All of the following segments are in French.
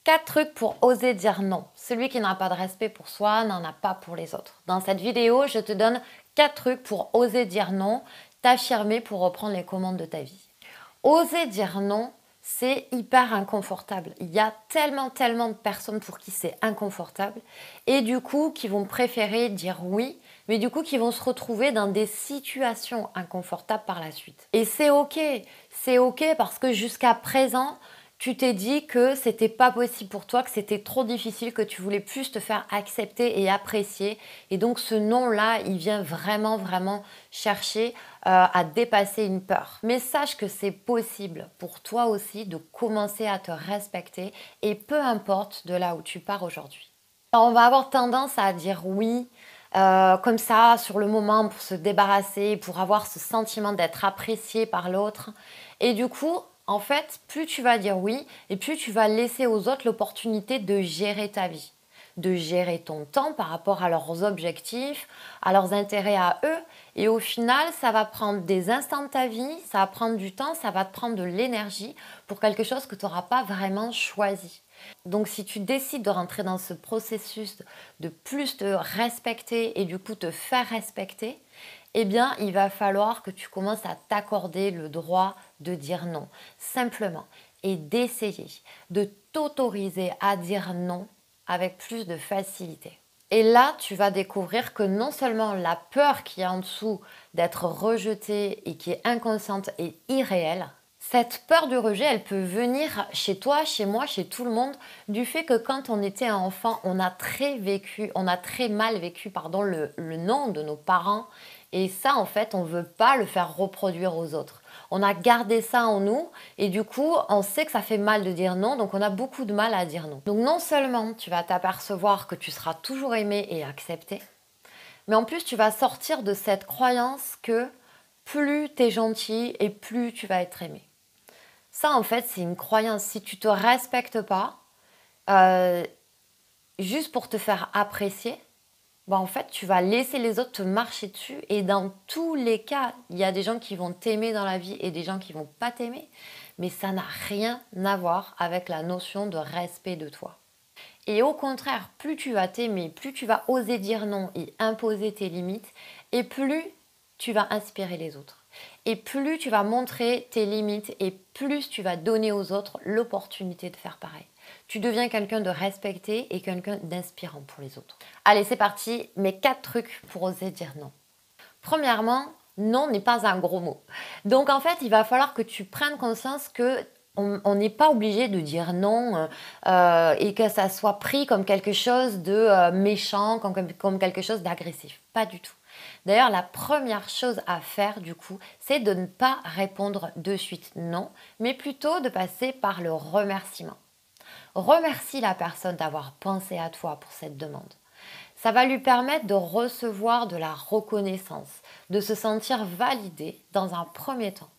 4 trucs pour oser dire non. Celui qui n'a pas de respect pour soi n'en a pas pour les autres. Dans cette vidéo, je te donne 4 trucs pour oser dire non, t'affirmer pour reprendre les commandes de ta vie. Oser dire non, c'est hyper inconfortable. Il y a tellement de personnes pour qui c'est inconfortable et du coup qui vont préférer dire oui, mais du coup qui vont se retrouver dans des situations inconfortables par la suite. Et c'est ok parce que jusqu'à présent, tu t'es dit que c'était pas possible pour toi, que c'était trop difficile, que tu voulais plus te faire accepter et apprécier. Et donc ce non-là, il vient vraiment chercher à dépasser une peur. Mais sache que c'est possible pour toi aussi de commencer à te respecter et peu importe de là où tu pars aujourd'hui. Alors, on va avoir tendance à dire oui, comme ça, sur le moment, pour se débarrasser, pour avoir ce sentiment d'être apprécié par l'autre. Et du coup, en fait, plus tu vas dire oui, et plus tu vas laisser aux autres l'opportunité de gérer ta vie, de gérer ton temps par rapport à leurs objectifs, à leurs intérêts à eux. Et au final, ça va prendre des instants de ta vie, ça va prendre du temps, ça va te prendre de l'énergie pour quelque chose que tu n'auras pas vraiment choisi. Donc si tu décides de rentrer dans ce processus de plus te respecter et du coup te faire respecter, eh bien il va falloir que tu commences à t'accorder le droit de dire non, simplement, et d'essayer de t'autoriser à dire non avec plus de facilité. Et là, tu vas découvrir que non seulement la peur qui est en dessous d'être rejetée et qui est inconsciente est irréelle, cette peur du rejet, elle peut venir chez toi, chez moi, chez tout le monde, du fait que quand on était enfant, on a très mal vécu le non de nos parents. Et ça, en fait, on ne veut pas le faire reproduire aux autres. On a gardé ça en nous et du coup, on sait que ça fait mal de dire non, donc on a beaucoup de mal à dire non. Donc non seulement tu vas t'apercevoir que tu seras toujours aimé et accepté, mais en plus tu vas sortir de cette croyance que plus tu es gentil et plus tu vas être aimé. Ça, en fait, c'est une croyance. Si tu ne te respectes pas, euh, juste pour te faire apprécier, en fait, tu vas laisser les autres te marcher dessus. Et dans tous les cas, il y a des gens qui vont t'aimer dans la vie et des gens qui vont pas t'aimer. Mais ça n'a rien à voir avec la notion de respect de toi. Et au contraire, plus tu vas t'aimer, plus tu vas oser dire non et imposer tes limites, et plus tu vas inspirer les autres. Et plus tu vas montrer tes limites et plus tu vas donner aux autres l'opportunité de faire pareil. Tu deviens quelqu'un de respecté et quelqu'un d'inspirant pour les autres. Allez, c'est parti, mes 4 trucs pour oser dire non. Premièrement, non n'est pas un gros mot. Donc en fait, il va falloir que tu prennes conscience que on n'est pas obligé de dire non et que ça soit pris comme quelque chose de méchant, comme quelque chose d'agressif. Pas du tout. D'ailleurs, la première chose à faire, du coup, c'est de ne pas répondre de suite non, mais plutôt de passer par le remerciement. Remercie la personne d'avoir pensé à toi pour cette demande. Ça va lui permettre de recevoir de la reconnaissance, de se sentir validé dans un premier temps.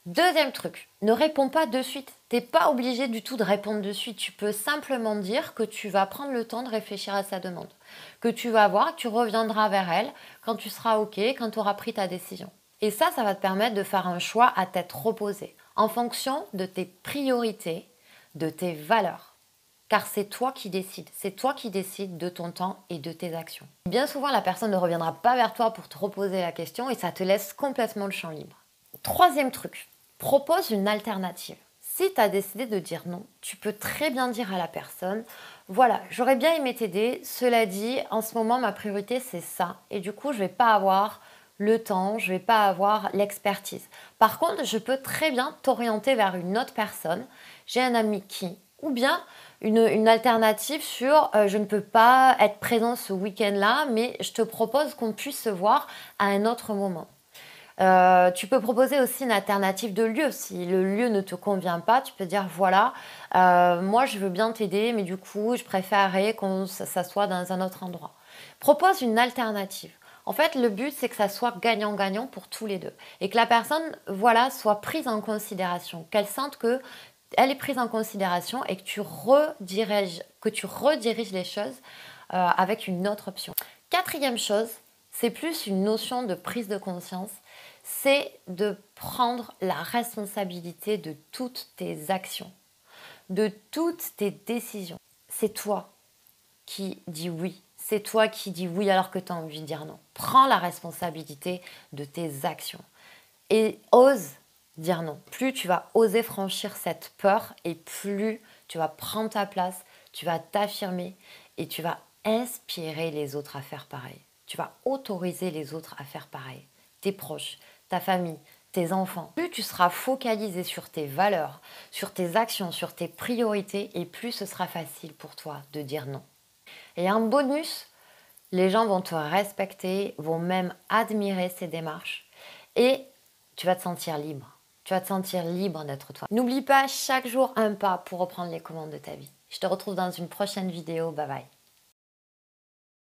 Deuxième truc, ne réponds pas de suite. Tu n'es pas obligé du tout de répondre de suite. Tu peux simplement dire que tu vas prendre le temps de réfléchir à sa demande. Que tu vas voir, que tu reviendras vers elle quand tu seras OK, quand tu auras pris ta décision. Et ça va te permettre de faire un choix à tête reposée, en fonction de tes priorités, de tes valeurs. Car c'est toi qui décides de ton temps et de tes actions. Bien souvent, la personne ne reviendra pas vers toi pour te reposer la question et ça te laisse complètement le champ libre. Troisième truc, propose une alternative. Si tu as décidé de dire non, tu peux très bien dire à la personne, voilà, j'aurais bien aimé t'aider, cela dit, en ce moment, ma priorité, c'est ça. Et du coup, je ne vais pas avoir le temps, je ne vais pas avoir l'expertise. Par contre, je peux très bien t'orienter vers une autre personne. J'ai un ami qui, ou bien une alternative sur je ne peux pas être présent ce week-end-là, mais je te propose qu'on puisse se voir à un autre moment. Tu peux proposer aussi une alternative de lieu. Si le lieu ne te convient pas, tu peux dire voilà, moi je veux bien t'aider, mais du coup je préférerais qu'on s'assoie dans un autre endroit. Propose une alternative. En fait, le but c'est que ça soit gagnant-gagnant pour tous les deux et que la personne soit prise en considération, qu'elle sente que elle est prise en considération et que tu rediriges les choses avec une autre option. Quatrième chose, c'est plus une notion de prise de conscience, c'est de prendre la responsabilité de toutes tes actions. de toutes tes décisions. C'est toi qui dis oui. C'est toi qui dis oui alors que tu as envie de dire non. Prends la responsabilité de tes actions et ose dire non. Plus tu vas oser franchir cette peur et plus tu vas prendre ta place, tu vas t'affirmer et tu vas inspirer les autres à faire pareil. Tu vas autoriser les autres à faire pareil. Tes proches, ta famille, tes enfants. Plus tu seras focalisé sur tes valeurs, sur tes actions, sur tes priorités et plus ce sera facile pour toi de dire non. Et un bonus, les gens vont te respecter, vont même admirer ces démarches et tu vas te sentir libre. Tu vas te sentir libre d'être toi. N'oublie pas chaque jour un pas pour reprendre les commandes de ta vie. Je te retrouve dans une prochaine vidéo. Bye bye.